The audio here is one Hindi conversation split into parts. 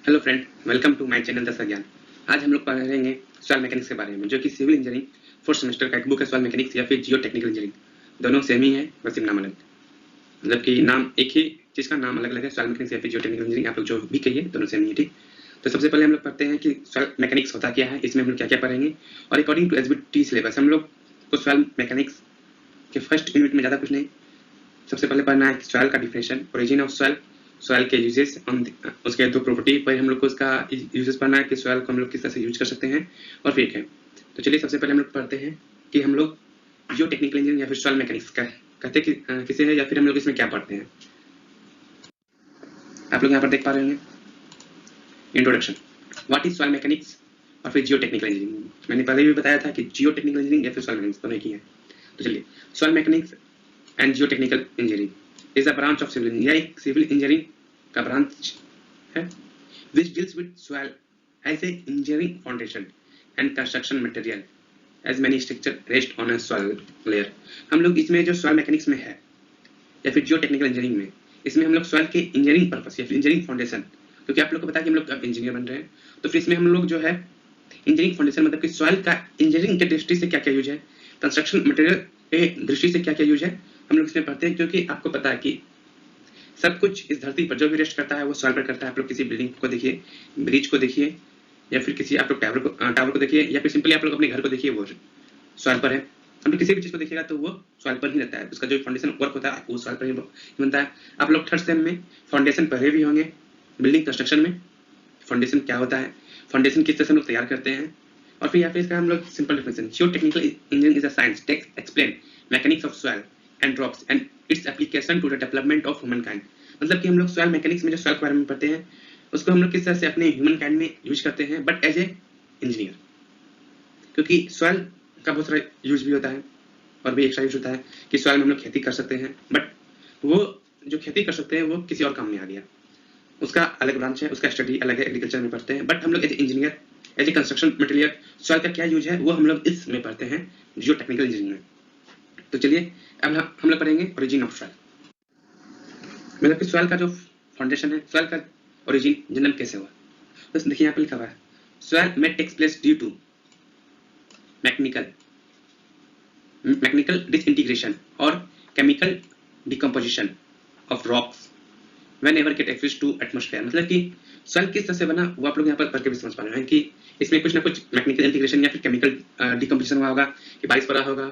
Hello friend, welcome to my channel दस ज्ञान। आज हम लोग पढ़ेंगे सॉइल मैकेनिक्स के बारे में, जो कि सिविल इंजीनियरिंग फोर्थ सेमेस्टर का एक बुक है। सॉइल मैकेनिक्स या फिर जियो टेक्निकल इंजीनियरिंग, दोनों सेम ही है, बस नाम अलग, मतलब कि नाम एक ही चीज़ का नाम अलग अलग है। सॉइल मैकेनिक्स या फिर जियो टेक्निकल इंजीनियरिंग, आप लोग जो भी कहिए, दोनों सेम ही है। ठीक, तो सबसे पहले हम लोग पढ़ते हैं कि सॉइल मैकेनिक्स होता क्या है, इसमें हम लोग क्या क्या पढ़ेंगे। और अकॉर्डिंग टू एसबीटी सिलेबस हम लोग को सॉइल मैकेनिक्स के फर्स्ट यूनिट में ज़्यादा कुछ नहीं, सबसे पहले पढ़ना है सॉइल का definition, origin of soil, soil के यूजेस, उसके दो प्रॉपर्टी पर हम लोग को उसका यूजेस पढ़ना है कि सॉइल को हम लोग किस तरह से यूज कर सकते हैं और फिर क्या। तो चलिए सबसे पहले हम लोग पढ़ते हैं कि हम लोग जियो टेक्निकल इंजीनियरिंग या फिर सॉइल मैकेनिक्स का कहते किसे है, या फिर हम लोग इसमें क्या पढ़ते हैं। आप लोग यहाँ पर देख पा रहे होंगे introduction, what is soil mechanics और फिर जियो टेक्निकल इंजीनियरिंग। मैंने पहले भी बताया था कि जियो टेक्निकल इंजीनियरिंग या फिर सॉइल मैकेनिक्स दोनों एक ही है। तो चलिए, soil mechanics and geotechnical engineering is a branch of civil engineering, यह एक सिविल इंजीनियरिंग का ब्रांच है which deals with soil as a engineering foundation and construction material as many structure rest on a soil layer। हम लोग इसमें जो सॉइल मैकेनिक्स में है या फिर जियो टेक्निकल इंजीनियरिंग में, इसमें हम लोग सॉइल के इंजीनियरिंग पर्पस या फिर इंजीनियरिंग फाउंडेशन, क्योंकि आप लोग को पता है कि हम लोग अब इंजीनियर बन रहे हैं, तो फिर इसमें हम लोग जो है इंजीनियरिंग फाउंडेशन मतलब कि सॉइल का इंजीनियरिंग के दृष्टि से क्या क्या यूज है, कंस्ट्रक्शन मटेरियल के दृष्टि से क्या क्या यूज है, हम लोग इसमें पढ़ते हैं। क्योंकि आपको पता है कि सब कुछ इस धरती पर जो भी रेस्ट करता है वो सॉइल पर करता है। आप लोग किसी बिल्डिंग को देखिए, ब्रिज को देखिए, या फिर किसी आप लोग टावर को देखिए, या फिर सिंपली आप लोग अपने घर को देखिए, वो सॉइल पर है। हम लोग किसी भी चीज को देखिएगा तो वो सॉइल पर ही रहता है, उसका जो फाउंडेशन वर्क होता है वो सॉइल पर ही बनता है। आप लोग थर्ड सेम में फाउंडेशन पढ़े भी होंगे, बिल्डिंग कंस्ट्रक्शन में फाउंडेशन क्या होता है, फाउंडेशन किस तरह से हम लोग तैयार करते हैं। और फिर यहाँ पे इसका हम लोग simple definition, geotechnical engineering is a science takes explain mechanics of soil and rocks and its application to the development of humankind. मतलब कि हम लोग सॉइल मैकेनिक्स में जो सॉइल के बारे में पढ़ते हैं उसको हम लोग किस तरह से अपने ह्यूमन काइंड में यूज करते हैं, बट एज ए इंजीनियर, क्योंकि सॉइल का बहुत सारा यूज भी होता है और भी एक्स्ट्रा यूज होता है कि सॉइल में हम लोग खेती कर सकते हैं, बट वो जो खेती कर सकते हैं वो किसी और काम में आ गया, उसका अलग ब्रांच है, उसका स्टडी अलग है, एग्रीकल्चर में पढ़ते हैं। बट हम लोग as engineer, as a construction material, soil का क्या यूज है वो हम लोग इसमें पढ़ते हैं जियो टेक्निकल इंजीनियरिंग में। तो चलिए अब हम लोग पढ़ेंगे ओरिजिन ऑफ सॉइल, मतलब कि सॉइल का जो फाउंडेशन है, सॉइल का ओरिजिन जन्म कैसे हुआ। तो देखिए यहाँ पे लिखा हुआ है, सॉइल में takes place due to mechanical disintegration और chemical decomposition of rocks whenever get exposed to atmosphere। मतलब कि सॉइल किस तरह से बना वो आप लोग यहाँ पर पढ़ के भी समझ पा रहे हैं कि इसमें कुछ ना कुछ मैकेनिकल इंटीग्रेशन या फिर केमिकल डिकम्पोजिशन हुआ होगा, कि बारिश पड़ा होगा,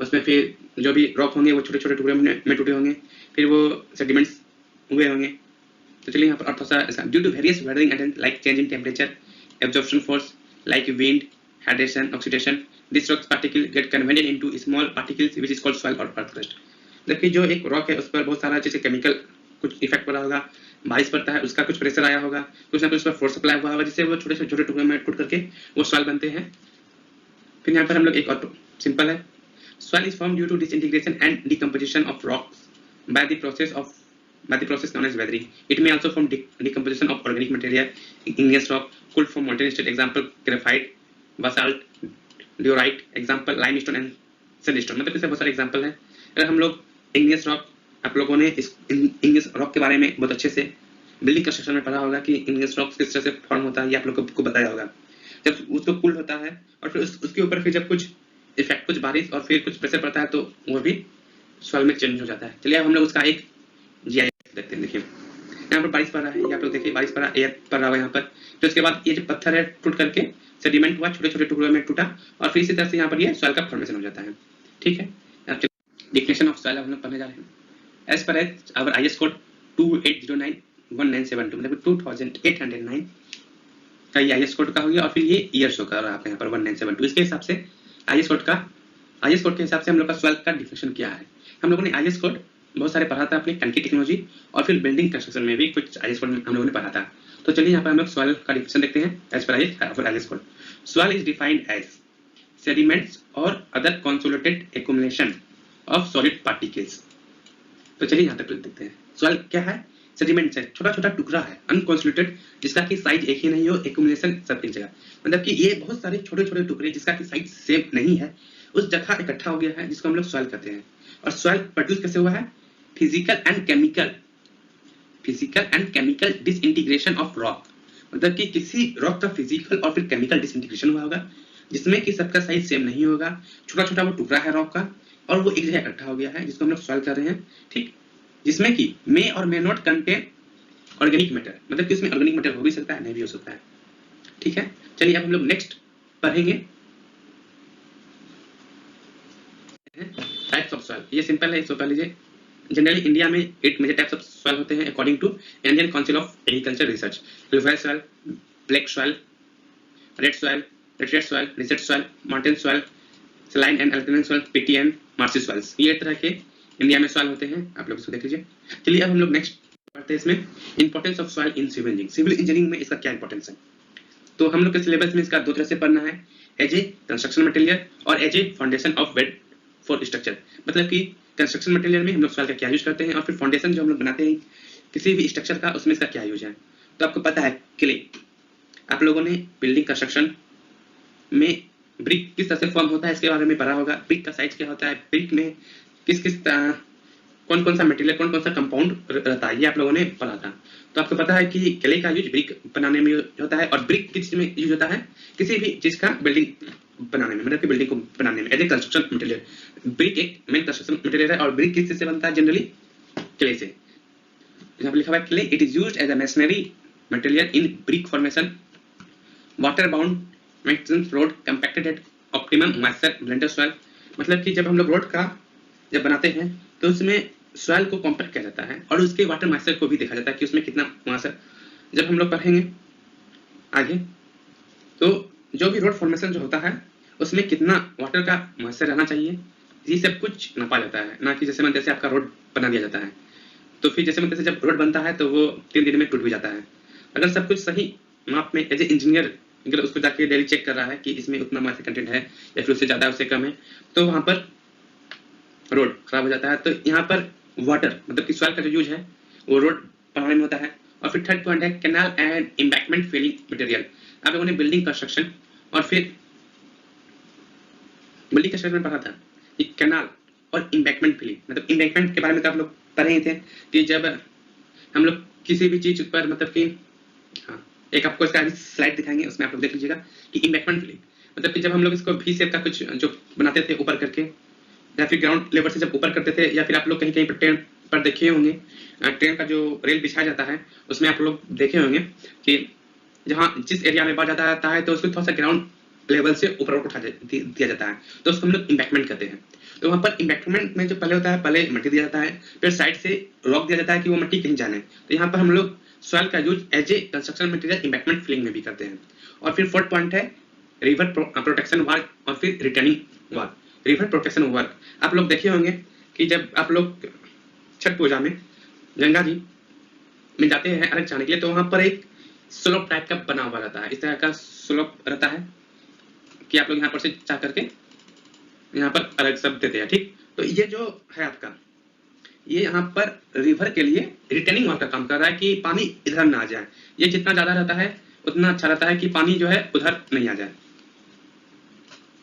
उसमें फिर जो भी रॉक होंगे वो छोटे छोटे टुकड़े में टूटे होंगे, फिर वो सेडिमेंट्स हुए होंगे। तो चलिए यहाँ पर और थोड़ा सा, due to various weathering agent like change in temperature, absorption force like wind, hydration, oxidation, this rock particle get converted into small particles which is called soil और अर्थ क्रस्ट। मतलब कि जो एक रॉक है उस पर बहुत सारा जैसे केमिकल कुछ इफेक्ट पड़ा होगा, बारिश पड़ता है उसका कुछ प्रेशर आया होगा, कुछ ना कुछ पर फोर्स अप्लाई हुआ होगा, जिससे वो छोटे छोटे टुकड़े में टूट करके वो सॉइल बनते हैं। फिर यहाँ पर हम लोग एक और सिंपल है, soil is form due to disintegration and decomposition of rocks by the process known as weathering। It may also form decomposition of organic material, igneous rock, could form molten state, example graphite, basalt, diorite, example limestone and sandstone। मतलब इससे बहुत सारे एग्जांपल हैं। अगर हम लोग igneous rock, आप लोगों ने इस igneous rock के बारे में बहुत अच्छे से बिल्डिंग कंस्ट्रक्शन में पढ़ा होगा कि igneous rock किस तरह से फॉर्म होता है, ये आप लोगों को बताया होगा। जब उसको कूल होता है और फिर उसके ऊपर फिर जब कुछ इफेक्ट, कुछ बारिश और फिर कुछ प्रेशर पड़ता है तो वो भी सॉइल में चेंज हो जाता है। चलिए अब हम लोग उसका एक जीआईएस देखते हैं। देखिए यहाँ पर बारिश पड़ रहा है, ये आप लोग देखिए बारिश पड़ रहा है, एयर पड़ रहा है यहाँ पर, तो उसके बाद ये जो पत्थर है टूट करके सेडिमेंट हुआ, छोटे छोटे टुकड़ों में टूटा और फिर इसी तरह से यहाँ पर ये सॉइल का फॉर्मेशन हो जाता है। ठीक है, डिफिनेशन ऑफ सॉइल हम लोग पढ़ने जा रहे हैं। एज पर एज आवर आईएस कोड 2809-1972, मतलब 2809 का ये आईएस कोड का हो गया, और फिर ये ईयर शो कर रहा है यहाँ पर 1972। इसके हिसाब से आईएस कोड के हिसाब से हम लोग का सॉइल का डिफिनेशन क्या है। हम लोगों ने आईएस कोड बहुत सारे पढ़ा था अपनी टंकी टेक्नोलॉजी, और फिर बिल्डिंग कंस्ट्रक्शन में भी कुछ आईएस कोड हम लोगों ने पढ़ा था। तो चलिए यहाँ पर हम लोग सॉइल का डिफिनेशन देखते हैं एज पर IS code. Soil is defined as sediments और other consolidated accumulation of solid particles. तो चलिए यहाँ तक देखते हैं, सॉइल क्या है, सेडिमेंट्स है, छोटा छोटा टुकड़ा है अनकॉन्सोलिडेटेड, जिसका कि साइज एक ही नहीं हो, एक्युमुलेशन सब एक जगह, मतलब कि ये बहुत सारे छोटे छोटे टुकड़े जिसका कि साइज सेम नहीं है उस जगह इकट्ठा हो गया है, जिसको हम लोग सॉइल कहते हैं। और सॉइल प्रोड्यूस कैसे हुआ है, physical and chemical disintegration of rock, मतलब कि किसी रॉक का फिजिकल और फिर केमिकल डिसइंटीग्रेशन हुआ होगा, जिसमें कि सबका साइज सेम नहीं होगा, छोटा छोटा वो टुकड़ा है रॉक का और वो एक जगह इकट्ठा हो गया है, जिसको हम लोग सॉल्व कर रहे हैं। ठीक, जिसमें कि मे और may not contain organic matter, मतलब कि उसमें ऑर्गेनिक मैटर हो भी सकता है, नहीं भी हो सकता है। ठीक है, चलिए अब हम लोग नेक्स्ट पढ़ेंगे टाइप्स ऑफ सॉइल। ये सिंपल है, इसको पढ़ लीजिए। जनरली इंडिया में 8 मेजर टाइप्स ऑफ सॉइल होते हैं according to Indian council of agriculture research. Alluvial soil, black soil, red soil, red soil, research soil, mountain soil, saline and alkaline soil, peaty and marshy soils. ये तरह के इंडिया में सॉइल होते हैं, आप लोग इसको देख लीजिए। चलिए अब हम लोग नेक्स्ट पढ़ते हैं इसमें importance of soil in civil engineering. Civil engineering में इसका क्या इंपॉर्टेंस है? तो हम लोग के सिलेबस में इसका दो तरह से पढ़ना है, एज ए कंस्ट्रक्शन मटेरियल और as a foundation of bed for structure. मतलब कि कंस्ट्रक्शन मटेरियल में हम लोग सॉइल का क्या यूज करते हैं और फिर फाउंडेशन जो हम लोग बनाते हैं किसी भी स्ट्रक्चर का, उसमें इसका क्या यूज है। तो आपको पता है क्ले, आप लोगों ने बिल्डिंग कंस्ट्रक्शन में ब्रिक किस तरह से फॉर्म होता है इसके बारे में पढ़ा होगा। ब्रिक का साइज क्या होता है, ब्रिक में किस किस कौन कौन सा मटेरियल, कौन कौन सा कंपाउंड रहता है, ये आप लोगों ने पढ़ा था। तो आपको पता है कि क्ले का यूज ब्रिक बनाने में होता है और ब्रिक किस में यूज होता है, किसी भी चीज का बिल्डिंग बनाने में, मतलब कि बिल्डिंग को बनाने में as a construction material. Brick एक मेन कंस्ट्रक्शन मटेरियल है और ब्रिक किस से बनता है, जनरली क्ले से। यहाँ पर लिखा हुआ है clay, it is used as a masonry material in brick formation, water bound maximum road compacted at optimum moisture blender soil. मतलब कि जब हम लोग रोड का जब बनाते हैं तो उसमें सॉइल को कॉम्पैक्ट किया जाता है और उसके वाटर मॉइस्चर को भी देखा जाता है कि उसमें कितना मॉइस्चर। जब हम लोग पढ़ेंगे आगे तो जो भी रोड फॉर्मेशन जो होता है उसमें कितना वाटर का मॉइस्चर रहना चाहिए, ये सब कुछ नापा जाता है, ना कि जैसे मन तैसे आपका रोड बना दिया जाता है। तो फिर जैसे मन तैसे जब रोड बनता है तो वो 3 दिन में टूट भी जाता है। अगर सब कुछ सही माप में एज ए इंजीनियर अगर उसको जाके डेली चेक कर रहा है कि इसमें उतना मॉइस्चर कंटेंट है या फिर उससे ज़्यादा उससे कम है, तो वहाँ पर रोड खराब हो जाता है। तो यहाँ पर वाटर मतलब कि सॉइल का जो यूज है वो रोड बनाने में होता है। और फिर थर्ड पॉइंट है canal and embankment filling material. आप लोगों ने बिल्डिंग कंस्ट्रक्शन और फिर बिल्डिंग कंस्ट्रक्शन में पढ़ा था कि कैनाल और एम्बैंकमेंट फिलिंग, मतलब एम्बैंकमेंट के बारे में तो आप लोग पढ़े ही थे कि जब हम लोग किसी भी चीज पर मतलब कि हाँ, एक आपको इसका स्लाइड दिखाएंगे, उसमें आप लोग देख लीजिएगा कि एम्बैंकमेंट फिलिंग मतलब कि जब हम लोग इसको वी शेप का कुछ जो बनाते थे ऊपर करके या फिर ग्राउंड लेवल से जब ऊपर करते थे, या फिर आप लोग कहीं कहीं पर ट्रेन पर देखे होंगे, ट्रेन का जो रेल बिछाया जाता है उसमें आप लोग देखे होंगे कि जहाँ जिस एरिया में बाढ़ जाता है तो उसको थोड़ा सा ग्राउंड लेवल से ऊपर उठा दिया जाता है, तो उसको हम लोग एम्बैंकमेंट कहते हैं। तो वहाँ पर एम्बैंकमेंट में जो पहले होता है, पहले मिट्टी दिया जाता है, फिर साइड से रॉक दिया जाता है कि वो मिट्टी कहीं जाने। तो यहाँ पर हम लोग सॉइल का use as a construction material embankment filling में भी करते हैं। और फिर फोर्थ पॉइंट है रिवर प्रोटेक्शन वर्क और फिर returning work. River protection work आप लोग देखे होंगे कि जब आप लोग छठ पूजा में गंगा जी में जाते हैं अर्घ जाने के लिए, तो वहाँ पर एक स्लोप टाइप का बना हुआ रहता है, इस तरह का स्लोप रहता है कि आप लोग यहाँ पर से जा करके यहाँ पर अर्घ सब देते हैं। ठीक, तो ये जो है आपका ये यहाँ पर रिवर के लिए रिटर्निंग वर्क का काम कर रहा है कि पानी इधर ना आ जाए। ये जितना ज्यादा रहता है उतना अच्छा रहता है कि पानी जो है उधर नहीं आ जाए।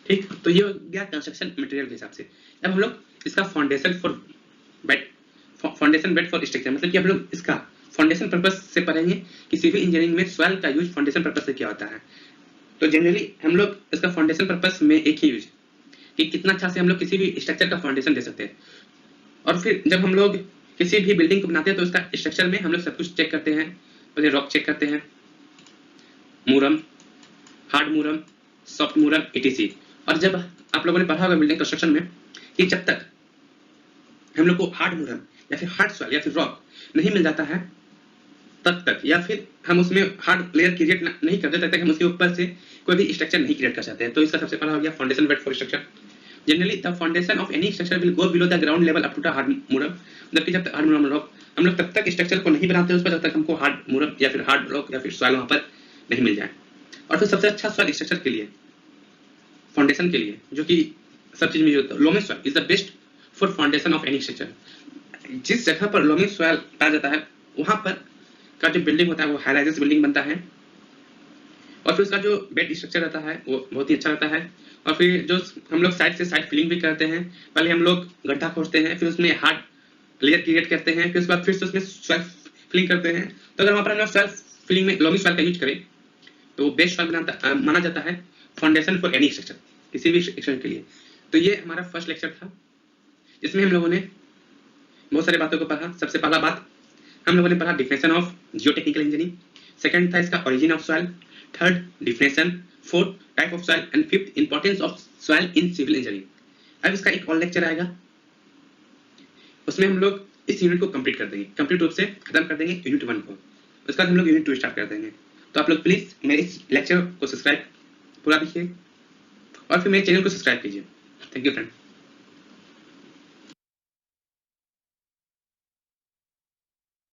ठीक, तो ये हो गया कंस्ट्रक्शन मटेरियल के हिसाब से। अब हम लोग इसका foundation for bed, foundation bed for structure, मतलब कि हम लोग इसका फाउंडेशन पर्पस से पढ़ेंगे कि सिविल इंजीनियरिंग में सॉइल का यूज फाउंडेशन पर्पस से क्या होता है। तो जनरली हम लोग इसका फाउंडेशन पर्पस में एक ही यूज कि कितना अच्छा से हम लोग किसी भी स्ट्रक्चर का फाउंडेशन दे सकते हैं। और फिर जब हम लोग किसी भी बिल्डिंग को बनाते हैं तो उसका स्ट्रक्चर में हम लोग सब कुछ चेक करते हैं। पहले रॉक चेक करते हैं, मूरम, हार्ड मूरम, सॉफ्ट मूरम, etc। और जब आप लोगों ने पढ़ा होगा बिल्डिंग कंस्ट्रक्शन में कि जब तक हम लोग को हार्ड मूरम या फिर हार्ड सॉइल या फिर रॉक नहीं मिल जाता है तब तक, या फिर हम उसमें हार्ड लेयर क्रिएट नहीं करते तब तक हम उसके ऊपर से कोई भी स्ट्रक्चर नहीं क्रिएट कर सकते हैं। तो इसका सबसे पहला हो गया foundation bed for structure. Generally the foundation of any structure will go below the ground level up to the hard murum. मतलब कि जब तक हार्ड मूरम रॉक हम लोग तब तक स्ट्रक्चर को नहीं बनाते उस पर जब तक हमको हार्ड मूरम या फिर हार्ड रॉक या फिर सॉइल वहाँ पर नहीं मिल जाए। और फिर सबसे अच्छा सॉइल स्ट्रक्चर के लिए, फाउंडेशन के लिए, जो कि सब चीज में यूज होता है, loamy soil is the best for foundation of any structure. जिस जगह पर लोमी सॉइल पाया जाता है वहाँ पर का जो बिल्डिंग होता है वो हाई राइजेस बिल्डिंग बनता है। और फिर उसका जो बेड स्ट्रक्चर रहता है वो बहुत ही अच्छा रहता है। और फिर जो हम लोग साइड से साइड फिलिंग भी करते हैं, पहले हम लोग गड्ढा खोदते हैं, फिर उसमें हार्ड लेयर क्रिएट करते हैं, फिर उसके बाद फिर से उसमें सॉइल फिलिंग करते हैं। तो अगर वहाँ पर हम लोग सॉइल फिलिंग में लॉमी सॉइल का यूज करें तो बेस्ट सॉइल माना जाता है फाउंडेशन फॉर एनी स्ट्रक्चर, किसी भी स्ट्रक्चर के लिए। तो ये हमारा फर्स्ट लेक्चर था, जिसमें हम लोगों ने बहुत सारी बातों को पढ़ा। सबसे पहला बात हम लोगों ने पढ़ा definition of geotechnical engineering, second था इसका origin of soil, third definition, fourth type of soil and fifth importance of soil in civil engineering. अब इसका एक और लेक्चर आएगा, उसमें हम लोग इस यूनिट को कंप्लीट कर देंगे, कंप्लीट रूप से खत्म कर देंगे यूनिट 1 को। उसके बाद हम लोग यूनिट 2 स्टार्ट कर देंगे। तो आप लोग प्लीज मेरे इस लेक्चर को सब्सक्राइब पूरा देखिए और फिर मेरे चैनल को सब्सक्राइब कीजिए। Thank you friend.